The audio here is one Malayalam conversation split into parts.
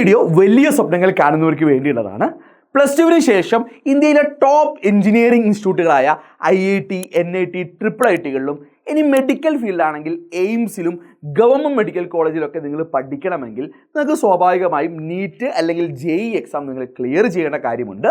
വീഡിയോ വലിയ സ്വപ്നങ്ങൾ കാണുന്നവർക്ക് വേണ്ടിയുള്ളതാണ്. പ്ലസ് ടുവിന് ശേഷം ഇന്ത്യയിലെ ടോപ്പ് എഞ്ചിനീയറിംഗ് ഇൻസ്റ്റിറ്റ്യൂട്ടുകളായ IIT, NIT, IIITകളിലും ഇനി മെഡിക്കൽ ഫീൽഡാണെങ്കിൽ എയിംസിലും ഗവൺമെൻറ് മെഡിക്കൽ കോളേജിലൊക്കെ നിങ്ങൾ പഠിക്കണമെങ്കിൽ നിങ്ങൾക്ക് സ്വാഭാവികമായും നീറ്റ് അല്ലെങ്കിൽ JEE എക്സാം നിങ്ങൾ ക്ലിയർ ചെയ്യേണ്ട കാര്യമുണ്ട്.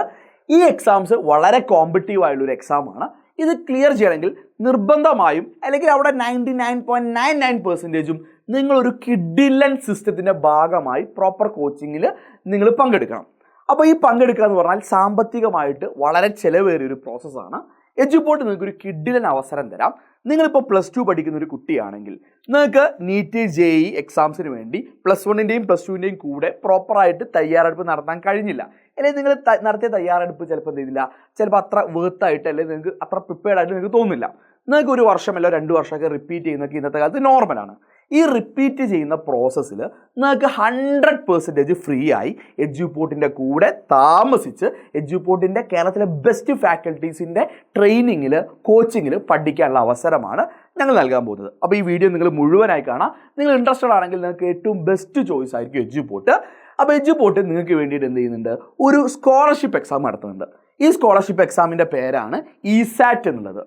ഈ എക്സാംസ് വളരെ കോമ്പറ്റീവ് ആയുള്ളൊരു എക്സാമാണ്. ഇത് ക്ലിയർ ചെയ്യണമെങ്കിൽ നിർബന്ധമായും അല്ലെങ്കിൽ അവിടെ 99.99% നിങ്ങളൊരു കിഡിലൻ സിസ്റ്റത്തിൻ്റെ ഭാഗമായി പ്രോപ്പർ കോച്ചിങ്ങിൽ നിങ്ങൾ പങ്കെടുക്കണം. അപ്പോൾ ഈ പങ്കെടുക്കുക എന്ന് പറഞ്ഞാൽ സാമ്പത്തികമായിട്ട് വളരെ ചിലവേറിയൊരു പ്രോസസ്സാണ്. എഡ്യൂപോർട്ട് നിങ്ങൾക്കൊരു കിഡിലൻ അവസരം തരാം. നിങ്ങളിപ്പോൾ പ്ലസ് 2 പഠിക്കുന്ന ഒരു കുട്ടിയാണെങ്കിൽ നിങ്ങൾക്ക് നീറ്റ് JEE എക്സാംസിന് വേണ്ടി പ്ലസ് 1ൻ്റെയും പ്ലസ് 2ൻ്റെയും കൂടെ പ്രോപ്പറായിട്ട് തയ്യാറെടുപ്പ് നടത്താൻ കഴിഞ്ഞില്ല, അല്ലെങ്കിൽ നിങ്ങൾ നടത്തിയ തയ്യാറെടുപ്പ് ചിലപ്പോൾ എന്ത് ചെയ്തില്ല, ചിലപ്പോൾ അത്ര വേർത്തായിട്ട് അല്ലെങ്കിൽ നിങ്ങൾക്ക് അത്ര പ്രിപ്പയർഡ് ആയിട്ട് നിങ്ങൾക്ക് തോന്നുന്നില്ല. നിങ്ങൾക്ക് ഒരു വർഷമല്ലോ 2 വർഷമൊക്കെ റിപ്പീറ്റ് ചെയ്യുന്നതൊക്കെ ഇന്നത്തെ കാലത്ത് നോർമലാണ്. ഈ റിപ്പീറ്റ് ചെയ്യുന്ന പ്രോസസ്സിൽ നിങ്ങൾക്ക് 100% ഫ്രീ ആയി എഡ്യൂപോർട്ടിൻ്റെ കൂടെ താമസിച്ച് എഡ്യൂപോർട്ടിൻ്റെ കേരളത്തിലെ ബെസ്റ്റ് ഫാക്കൽറ്റീസിൻ്റെ ട്രെയിനിങ്ങിൽ കോച്ചിങ്ങിൽ പഠിക്കാനുള്ള അവസരമാണ് ഞങ്ങൾ നൽകാൻ പോകുന്നത്. അപ്പോൾ ഈ വീഡിയോ നിങ്ങൾ മുഴുവനായി കാണാം. നിങ്ങൾ ഇൻട്രസ്റ്റഡ് ആണെങ്കിൽ നിങ്ങൾക്ക് ഏറ്റവും ബെസ്റ്റ് ചോയ്സ് ആയിരിക്കും എഡ്യൂപോർട്ട്. അപ്പോൾ എഡ്യൂപോർട്ട് നിങ്ങൾക്ക് വേണ്ടിയിട്ട് എന്ത് ചെയ്യുന്നുണ്ട്, ഒരു സ്കോളർഷിപ്പ് എക്സാം നടത്തുന്നുണ്ട്. ഈ സ്കോളർഷിപ്പ് എക്സാമിൻ്റെ പേരാണ് ESAT എന്നുള്ളത്.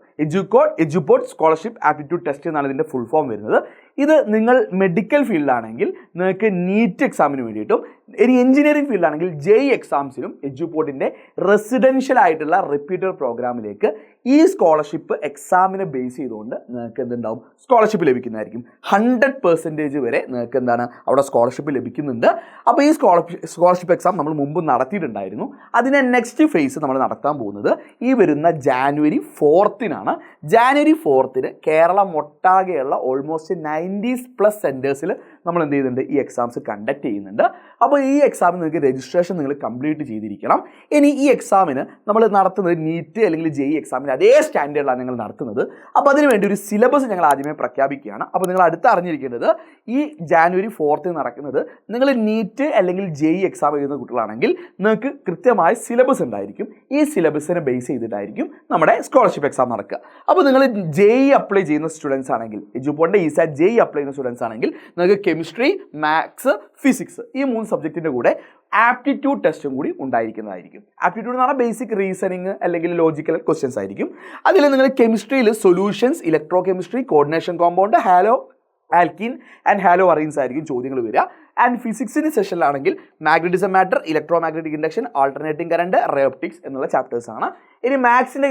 എഡ്യൂപോർട്ട് സ്കോളർഷിപ്പ് ആപ്റ്റിറ്റ്യൂഡ് ടെസ്റ്റ് എന്നാണ് ഇതിൻ്റെ ഫുൾ ഫോം വരുന്നത്. ഇത് നിങ്ങൾ മെഡിക്കൽ ഫീൽഡാണെങ്കിൽ നിങ്ങൾക്ക് നീറ്റ് എക്സാമിന് വേണ്ടിയിട്ടും ഇനി എഞ്ചിനീയറിംഗ് ഫീൽഡാണെങ്കിൽ JEE എക്സാംസിനും എഡ്യൂപോർട്ടിൻ്റെ റെസിഡൻഷ്യൽ ആയിട്ടുള്ള റിപ്പീറ്റർ പ്രോഗ്രാമിലേക്ക് ഈ സ്കോളർഷിപ്പ് എക്സാമിനെ ബേസ് ചെയ്തുകൊണ്ട് നിങ്ങൾക്ക് എന്തുണ്ടാവും, സ്കോളർഷിപ്പ് ലഭിക്കുന്നതായിരിക്കും. 100% വരെ നിങ്ങൾക്ക് എന്താണ് അവിടെ സ്കോളർഷിപ്പ് ലഭിക്കുന്നുണ്ട്. അപ്പോൾ ഈ സ്കോളർഷിപ്പ് എക്സാം നമ്മൾ മുമ്പ് നടത്തിയിട്ടുണ്ടായിരുന്നു. അതിൻ്റെ നെക്സ്റ്റ് ഫേസ് നമ്മൾ നടത്താൻ പോകുന്നത് ഈ വരുന്ന January 4th January 4th Kerala ഒട്ടാകെയുള്ള ഓൾമോസ്റ്റ് 90+ സെൻറ്റേഴ്സിൽ നമ്മൾ എന്ത് ചെയ്യുന്നുണ്ട്, ഈ എക്സാംസ് കണ്ടക്ട് ചെയ്യുന്നുണ്ട്. അപ്പോൾ ഈ എക്സാമിന് നിങ്ങൾക്ക് രജിസ്ട്രേഷൻ നിങ്ങൾ കംപ്ലീറ്റ് ചെയ്തിരിക്കണം. ഇനി ഈ എക്സാമിന് നമ്മൾ നടത്തുന്നത് നീറ്റ് അല്ലെങ്കിൽ JEE എക്സാമിന് അതേ സ്റ്റാൻഡേർഡിലാണ് ഞങ്ങൾ നടത്തുന്നത്. അപ്പോൾ അതിനുവേണ്ടി ഒരു സിലബസ് ഞങ്ങൾ ആദ്യമേ പ്രഖ്യാപിക്കുകയാണ്. അപ്പോൾ നിങ്ങൾ അടുത്ത് അറിഞ്ഞിരിക്കേണ്ടത്, ഈ January 4th നടക്കുന്നത് നിങ്ങൾ നീറ്റ് അല്ലെങ്കിൽ JEE എക്സാം എഴുതുന്ന കുട്ടികളാണെങ്കിൽ നിങ്ങൾക്ക് കൃത്യമായ സിലബസ് ഉണ്ടായിരിക്കും. ഈ സിലബസിനെ ബേസ് ചെയ്തിട്ടായിരിക്കും നമ്മുടെ സ്കോളർഷിപ്പ് എക്സാം നടക്കുക. അപ്പോൾ നിങ്ങൾ JEE അപ്ലൈ ചെയ്യുന്ന സ്റ്റുഡൻസ് ആണെങ്കിൽ, എഡ്യൂപോർട്ടിൻ്റെ ESAT JEE അപ്ലൈ ചെയ്യുന്ന സ്റ്റുഡൻസ് ആണെങ്കിൽ നിങ്ങൾക്ക് കെമിസ്ട്രി, മാത്സ്, ഫിസിക്സ് ഈ 3 സബ്ജക്റ്റിൻ്റെ കൂടെ ആപ്റ്റിറ്റ്യൂഡ് ടെസ്റ്റും കൂടി ഉണ്ടായിരിക്കുന്നതായിരിക്കും. ആപ്റ്റിറ്റ്യൂഡ് എന്ന് പറഞ്ഞാൽ ബേസിക് റീസണിങ് അല്ലെങ്കിൽ ലോജിക്കൽ ക്വസ്റ്റ്യൻസ് ആയിരിക്കും. അതിൽ നിങ്ങൾ കെമിസ്ട്രിയിൽ solutions, electro chemistry, coordination compound, halo alkene and halo arenes ആയിരിക്കും ചോദ്യങ്ങൾ വരിക. ആൻഡ് ഫിസിക്സിൻ്റെ സെഷനിലാണെങ്കിൽ magnetism matter, electro magnetic induction, alternating current, ray optics എന്നുള്ള ചാപ്റ്റേഴ്സ് ആണ്. ഇനി മാത്സിൻ്റെ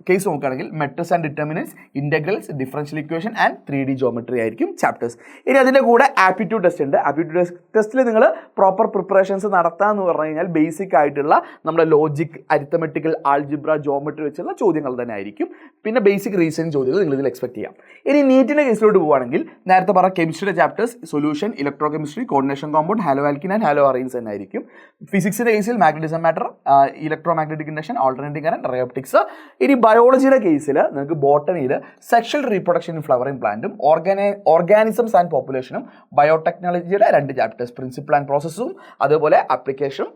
കേസ് നോക്കുകയാണെങ്കിൽ matrix and determinants, integrals, differential equation and 3D geometry ആയിരിക്കും ചാപ്റ്റേഴ്സ്. ഇനി അതിൻ്റെ കൂടെ ആപ്റ്റിറ്റ്യൂഡ് ടെസ്റ്റ് ഉണ്ട്. ആപ്റ്റിറ്റ്യൂഡ് ടെസ്റ്റിൽ നിങ്ങൾ പ്രോപ്പർ പ്രിപ്പറേഷൻസ് നടത്താമെന്ന് പറഞ്ഞു കഴിഞ്ഞാൽ ബേസിക് ആയിട്ടുള്ള നമ്മുടെ ലോജിക്, അരിത്തമെറ്റിക്കൽ, ആൾജിബ്ര, ജോമെട്രി വെച്ചുള്ള ചോദ്യങ്ങൾ തന്നെ ആയിരിക്കും. പിന്നെ ബേസിക് റീസണിങ് ചോദ്യങ്ങൾ നിങ്ങൾ ഇതിൽ എക്സ്പെക്ട് ചെയ്യാം. ഇനി നീറ്റിൻ്റെ കേസിലോട്ട് പോവുകയാണെങ്കിൽ നേരത്തെ പറഞ്ഞ കെമിസ്ട്രിയുടെ chapters solution, electro chemistry, coordination compound, halo alkyne and halo arenes തന്നെ ആയിരിക്കും. ഫിസിക്സിൻ്റെ കേസിൽ magnetism matter, electro magnetic induction, alternating current, ray optics. ഇനി ബയോളജിയുടെ കേസിൽ നിങ്ങൾക്ക് ബോട്ടണിയിൽ സെക്ഷൽ റീപ്രൊഡക്ഷൻ ഇൻ ഫ്ലവറിംഗ് പ്ലാന്റും ഓർഗാനിസംസ് ആൻഡ് പോപ്പുലേഷനും ബയോടെക്നോളജിയുടെ 2 ചാപ്റ്റേഴ്സ്, പ്രിൻസിപ്പിൾ ആൻഡ് പ്രോസസ്സും അതുപോലെ ആപ്ലിക്കേഷനും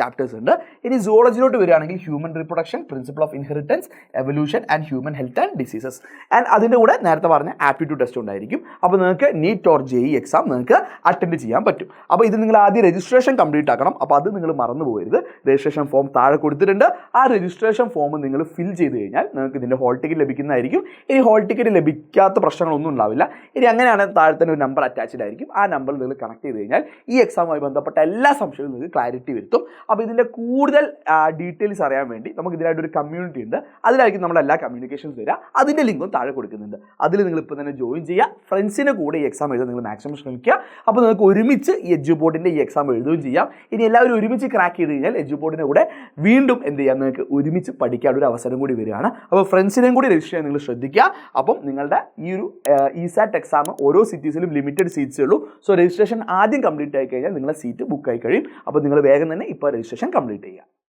ചാപ്റ്റേഴ്സ് ഉണ്ട്. ഇനി സുവോളജിയിലോട്ട് വരികയാണെങ്കിൽ human reproduction, principle of inheritance, evolution and human health and diseases. And അതിൻ്റെ കൂടെ നേരത്തെ പറഞ്ഞ ആപ്റ്റിറ്റ്യൂഡ് ടെസ്റ്റ് ഉണ്ടായിരിക്കും. അപ്പോൾ നിങ്ങൾക്ക് നീറ്റ് ഓർ JEE എക്സാം നിങ്ങൾക്ക് അറ്റൻഡ് ചെയ്യാൻ പറ്റും. അപ്പോൾ ഇത് നിങ്ങൾ ആദ്യം രജിസ്ട്രേഷൻ കംപ്ലീറ്റ് ആക്കണം. അപ്പോൾ അത് നിങ്ങൾ മറന്നു പോകരുത്. രജിസ്ട്രേഷൻ ഫോം താഴെ കൊടുത്തിട്ടുണ്ട്. ആ രജിസ്ട്രേഷൻ ഫോം നിങ്ങൾ ഫിൽ ചെയ്ത് കഴിഞ്ഞാൽ നിങ്ങൾക്ക് ഇതിൻ്റെ ഹോൾ ടിക്കറ്റ് ലഭിക്കുന്നതായിരിക്കും. ഇനി ഹോൾ ടിക്കറ്റ് ലഭിക്കാത്ത പ്രശ്നങ്ങളൊന്നും ഉണ്ടാവില്ല. ഇനി അങ്ങനെയാണെങ്കിൽ താഴെ തന്നെ ഒരു നമ്പർ അറ്റാച്ച്ഡ് ആയിരിക്കും. ആ നമ്പറിൽ നിങ്ങൾ കണക്ട് ചെയ്ത് കഴിഞ്ഞാൽ ഈ എക്സാമുമായി ബന്ധപ്പെട്ട എല്ലാ സംശയവും നിങ്ങൾക്ക് ക്ലാരിറ്റി വരുത്തും. അപ്പോൾ ഇതിൻ്റെ കൂടുതൽ ഡീറ്റെയിൽസ് അറിയാൻ വേണ്ടി നമുക്ക് ഇതിനായിട്ടൊരു കമ്മ്യൂണിറ്റി ഉണ്ട്. അതിലായിരിക്കും നമ്മുടെ എല്ലാ കമ്മ്യൂണിക്കേഷൻസ് വരിക. അതിൻ്റെ ലിങ്കും താഴെ കൊടുക്കുന്നുണ്ട്. അതിൽ നിങ്ങൾ ഇപ്പോൾ തന്നെ ജോയിൻ ചെയ്യുക. ഫ്രണ്ട്സിനെ കൂടെ ഈ എക്സാം എഴുതാൻ നിങ്ങൾ മാക്സിമം ശ്രമിക്കുക. അപ്പോൾ നിങ്ങൾക്ക് ഒരുമിച്ച് ഈ എഡ്യൂപോർട്ടിൻ്റെ ഈ എക്സാം എഴുതുകയും ചെയ്യാം. ഇനി എല്ലാവരും ഒരുമിച്ച് ക്രാക്ക് ചെയ്ത് കഴിഞ്ഞാൽ എഡ്യൂപോർട്ടിൻ്റെ കൂടെ വീണ്ടും എന്ത് ചെയ്യാം, നിങ്ങൾക്ക് ഒരുമിച്ച് പഠിക്കാനൊരു അവസരം കൂടി വരികയാണ്. അപ്പോൾ ഫ്രണ്ട്സിനെയും കൂടി രജിസ്റ്റർ ചെയ്യാൻ നിങ്ങൾ ശ്രദ്ധിക്കുക. അപ്പം നിങ്ങളുടെ ഈ ഒരു ESAT എക്സാം ഓരോ സിറ്റീസിലും ലിമിറ്റഡ് സീറ്റ്സേ ഉള്ളൂ. സോ രജിസ്ട്രേഷൻ ആദ്യം കംപ്ലീറ്റ് ആയി കഴിഞ്ഞാൽ നിങ്ങളുടെ സീറ്റ് ബുക്ക് ആയി കഴിയും. അപ്പോൾ നിങ്ങൾ വേഗം തന്നെ ഇപ്പോൾ രജിസ്ട്രേഷൻ കംപ്ലീറ്റ് ചെയ്യുക.